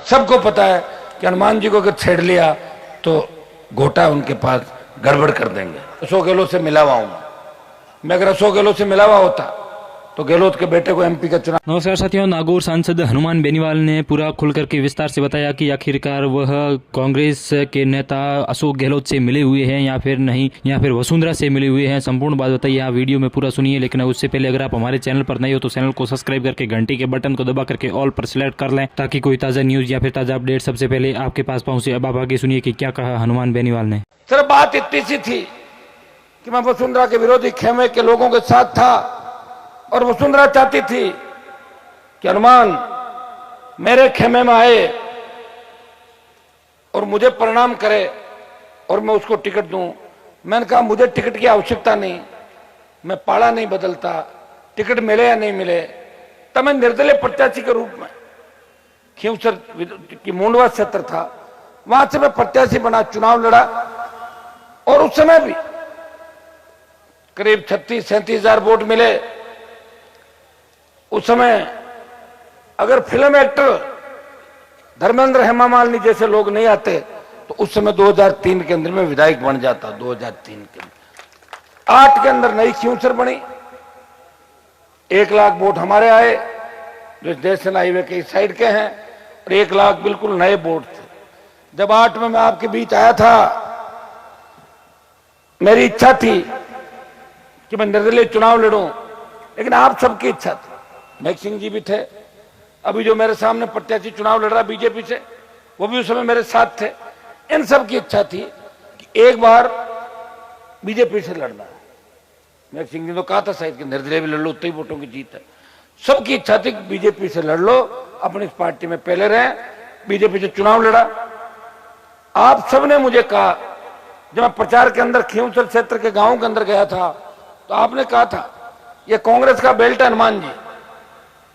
सबको पता है कि हनुमान जी को अगर छेड़ लिया तो घोटा उनके पास गड़बड़ कर देंगे। अशोक गहलोत से मिला हुआ हूं मैं, अगर अशोक गहलोत से मिला हुआ होता तो गहलोत के बेटे को एमपी का चुनाव। नमस्कार साथियों, नागौर सांसद हनुमान बेनीवाल ने पूरा खुलकर के विस्तार से बताया कि आखिरकार वह कांग्रेस के नेता अशोक गहलोत से मिले हुए हैं या फिर नहीं, या फिर वसुंधरा से मिले हुए हैं। संपूर्ण बात बताइए, आप वीडियो में पूरा सुनिए। लेकिन उससे पहले अगर आप हमारे चैनल पर नए हो तो चैनल को सब्सक्राइब करके घंटी के बटन को दबा करके ऑल पर सिलेक्ट कर लें, ताकि कोई ताज़ा न्यूज या फिर ताज़ा अपडेट सबसे पहले आपके पास पहुंचे। अब आप आगे सुनिए कि क्या कहा हनुमान बेनीवाल ने। सिर्फ बात इतनी सी थी कि मैं वसुंधरा के विरोधी खेमे के लोगों के साथ था और वसुंधरा चाहती थी कि हनुमान मेरे खेमे में आए और मुझे प्रणाम करे और मैं उसको टिकट दूं। मैंने कहा मुझे टिकट की आवश्यकता नहीं, मैं पाड़ा नहीं बदलता, टिकट मिले या नहीं मिले। तब मैं निर्दलीय प्रत्याशी के रूप में खींवसर की मुंडवा क्षेत्र था, वहां से मैं प्रत्याशी बना, चुनाव लड़ा और उस समय भी करीब 36-37 हजार वोट मिले। उस समय अगर फिल्म एक्टर धर्मेंद्र हेमा मालिनी जैसे लोग नहीं आते तो उस समय 2003 के अंदर में विधायक बन जाता। 2003 के अंदर 8 के अंदर नई खींवसर बनी, 1 लाख वोट हमारे आए जो नेशनल हाईवे के इस साइड के हैं, और 1 लाख बिल्कुल नए वोट थे। जब 8 में मैं आपके बीच आया था, मेरी इच्छा थी कि मैं निर्दलीय चुनाव लड़ूं, लेकिन आप सबकी इच्छा थी। मैक सिंह जी भी थे, अभी जो मेरे सामने प्रत्याशी चुनाव लड़ रहा बीजेपी से, वो भी उस समय मेरे साथ थे। इन सब की इच्छा थी कि एक बार बीजेपी से लड़ना है। मैक सिंह जी ने तो कहा था शायद कि निर्दलीय भी लड़ लो, उतनी वोटों की जीत है। सबकी इच्छा थी कि बीजेपी से लड़ लो, अपनी इस पार्टी में पहले रहे। बीजेपी से चुनाव लड़ा। आप सबने मुझे कहा, जब मैं प्रचार के अंदर खींवसर क्षेत्र के गांव के अंदर गया था तो आपने कहा था ये कांग्रेस का बेल्ट है हनुमान जी,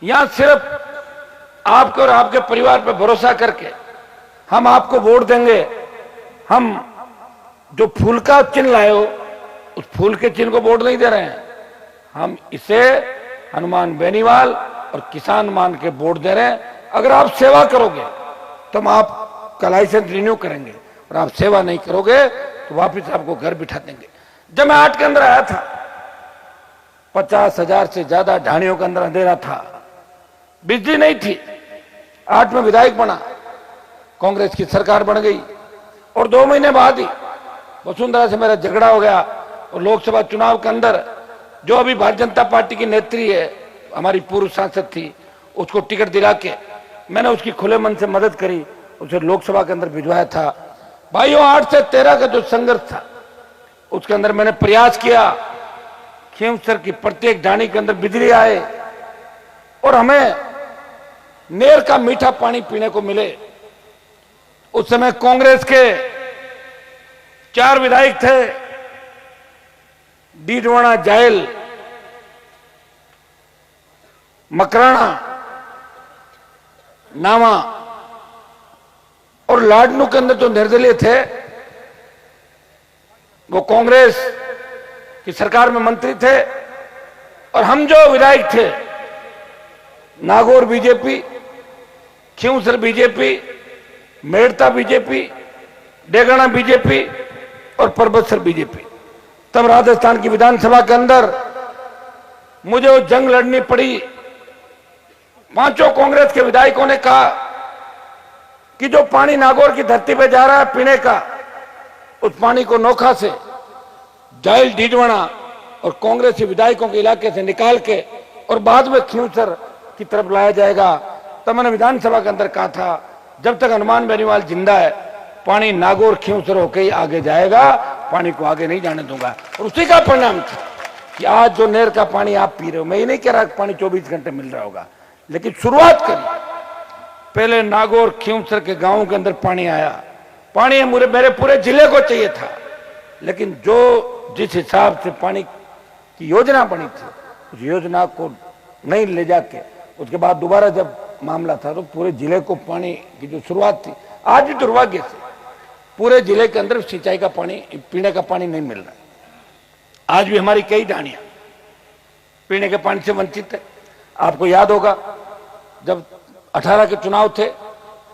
यहां सिर्फ आपके और आपके परिवार पर भरोसा करके हम आपको वोट देंगे। हम जो फूल का चिन्ह लाए हो उस फूल के चिन्ह को वोट नहीं दे रहे हैं, हम इसे हनुमान बेनीवाल और किसान मान के वोट दे रहे हैं। अगर आप सेवा करोगे तो हम आपका लाइसेंस रिन्यू करेंगे, और आप सेवा नहीं करोगे तो वापिस आपको घर बिठा देंगे। जब मैं 8 के अंदर आया था, 50,000 से ज्यादा ढाणियों के अंदर अंधेरा था, बिजली नहीं थी। 8 में विधायक बना, कांग्रेस की सरकार बन गई और 2 महीने बाद ही वसुंधरा से मेरा झगड़ा हो गया। और लोकसभा चुनाव के अंदर जो अभी भारतीय जनता पार्टी की नेत्री है, हमारी पूर्व सांसद थी, उसको टिकट दिला के मैंने उसकी खुले मन से मदद करी, उसे लोकसभा के अंदर भिजवाया था। भाइयों, 8 से 13 का जो संघर्ष था उसके अंदर मैंने प्रयास किया खींवसर की प्रत्येक ढाणी के अंदर बिजली आए और हमें नेर का मीठा पानी पीने को मिले। उस समय कांग्रेस के 4 विधायक थे, डीडवाना, जायल, मकराना, नामा और लाडनू के अंदर जो निर्दलीय थे वो कांग्रेस की सरकार में मंत्री थे, और हम जो विधायक थे Nagaur BJP, Khinvsar BJP, Merta BJP, Degana BJP और परबतसर बीजेपी। तब राजस्थान की विधानसभा के अंदर मुझे वो जंग लड़नी पड़ी। 5 कांग्रेस के विधायकों ने कहा कि जो पानी नागौर की धरती पे जा रहा है पीने का, उस पानी को नोखा से, जायल, डीडवाना और कांग्रेस के विधायकों के इलाके से निकाल के और बाद में खींवसर की तरफ लाया जाएगा। तब मैंने विधानसभा के अंदर कहा था, जब तक हनुमान बेनीवाल जिंदा है पानी नागौर खींवसर होकर ही आगे जाएगा, पानी को आगे नहीं जाने दूंगा। और उसी का परिणाम था कि आज जो नहर का पानी आप पी रहे हो, मैं ये नहीं कह रहा पानी 24 घंटे मिल रहा होगा, लेकिन शुरुआत करी। पहले नागौर खींवसर के गांवों के अंदर पानी आया। पानी मेरे पूरे जिले को चाहिए था, लेकिन जिस हिसाब से पानी की योजना बनी थी उस योजना को नहीं ले जाके उसके बाद दोबारा जब मामला था तो पूरे जिले को पानी की जो शुरुआत थी, आज भी दुर्भाग्य से पूरे जिले के अंदर सिंचाई का पानी, पीने का पानी नहीं मिल रहा। आज भी हमारी कई ढाणियां पीने के पानी से वंचित है। आपको याद होगा जब 18 के चुनाव थे,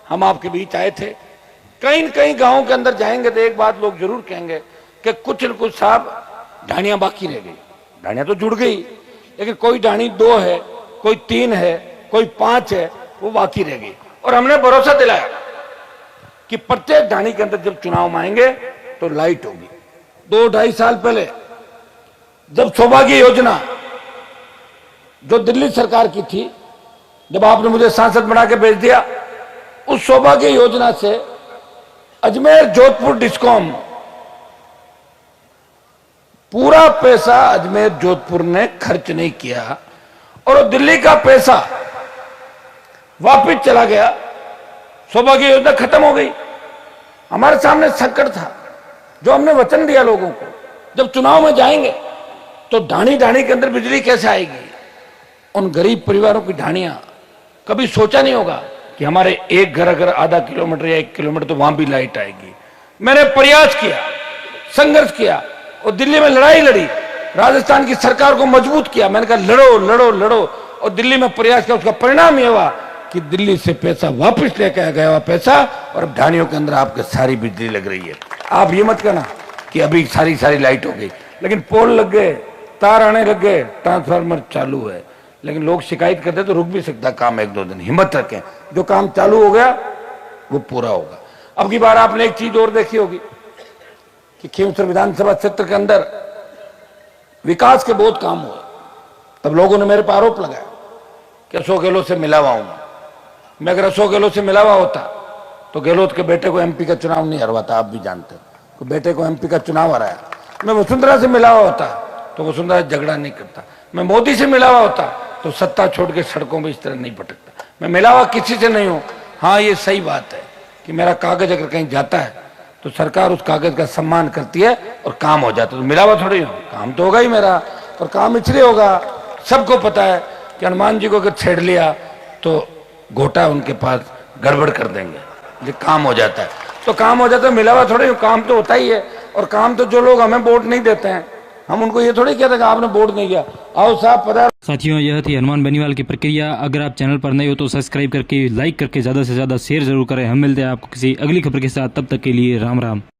हम आपके बीच आए थे। कहीं न कहीं गांवों के अंदर जाएंगे तो एक बात लोग जरूर कहेंगे कि कुछ न कुछ साहब ढाणियां बाकी रह गई। ढाणियां तो जुड़ गई, लेकिन कोई ढाणी 2 है, कोई 3 है, कोई 5 है, वो बाकी रह गई। और हमने भरोसा दिलाया कि प्रत्येक ढाणी के अंदर जब चुनाव आएंगे तो लाइट होगी। 2-2.5 साल पहले जब सौभाग्य योजना जो दिल्ली सरकार की थी, जब आपने मुझे सांसद बना के भेज दिया, उस सौभाग्य योजना से अजमेर जोधपुर डिस्कॉम पूरा पैसा अजमेर जोधपुर ने खर्च नहीं किया और दिल्ली का पैसा वापस चला गया। सौभाग्य योजना खत्म हो गई। हमारे सामने संकट था जो हमने वचन दिया लोगों को, जब चुनाव में जाएंगे तो ढाणी ढाणी के अंदर बिजली कैसे आएगी। उन गरीब परिवारों की ढाणियां, कभी सोचा नहीं होगा कि हमारे एक घर अगर आधा किलोमीटर या 1 किलोमीटर तो वहां भी लाइट आएगी। मैंने प्रयास किया, संघर्ष किया और दिल्ली में लड़ाई लड़ी, राजस्थान की सरकार को मजबूत किया। मैंने कहा लड़ो लड़ो लड़ो, और दिल्ली में प्रयास किया। उसका परिणाम यह हुआ कि दिल्ली से पैसा वापस लेकर गया हुआ पैसा, और अब ढाणियों के अंदर आपके सारी बिजली लग रही है। आप ये मत कहना कि अभी सारी लाइट हो गई, लेकिन पोल लग गए, तार आने लग गए, ट्रांसफार्मर चालू है। लेकिन लोग शिकायत करते तो रुक भी सकता काम 1-2 दिन। हिम्मत रखें, जो काम चालू हो गया वो पूरा होगा। अब की बार आपने एक चीज और देखी होगी कि खींवसर विधानसभा क्षेत्र के अंदर विकास के बहुत काम हुए। तब लोगों ने मेरे पर आरोप लगाया कि अशोक गहलोत से मिला हुआ हूं मैं। अगर अशोक गहलोत से मिला हुआ होता तो गहलोत के बेटे को एमपी का चुनाव नहीं हरवाता। आप भी जानते हैं, तो बेटे को एमपी का चुनाव हराया। मैं वसुंधरा से मिला हुआ होता तो वसुंधरा झगड़ा नहीं करता। मैं मोदी से मिला हुआ होता तो सत्ता छोड़ के सड़कों में इस तरह नहीं भटकता। मैं मिला हुआ किसी से नहीं हूं। हाँ, ये सही बात है कि मेरा कागज अगर कहीं जाता है तो सरकार उस कागज का सम्मान करती है और काम हो जाता है। तो मिला हुआ थोड़ी हूं, काम तो होगा ही मेरा। और काम इसलिए होगा, सबको पता है कि हनुमान जी को अगर छेड़ लिया तो घोटा उनके पास गड़बड़ कर देंगे, ये काम हो जाता है। तो काम हो जाता है, मिला हुआ थोड़ी, काम तो होता ही है। और काम तो जो लोग हमें वोट नहीं देते हैं, हम उनको ये थोड़ी कहते हैं कि आपने वोट नहीं किया, आओ साहब पधारो। साथियों, यह थी हनुमान बेनीवाल की प्रक्रिया। अगर आप चैनल पर नए हो तो सब्सक्राइब करके, लाइक करके, ज़्यादा से ज़्यादा शेयर जरूर करें। हम मिलते हैं आपको किसी अगली खबर के साथ, तब तक के लिए राम राम।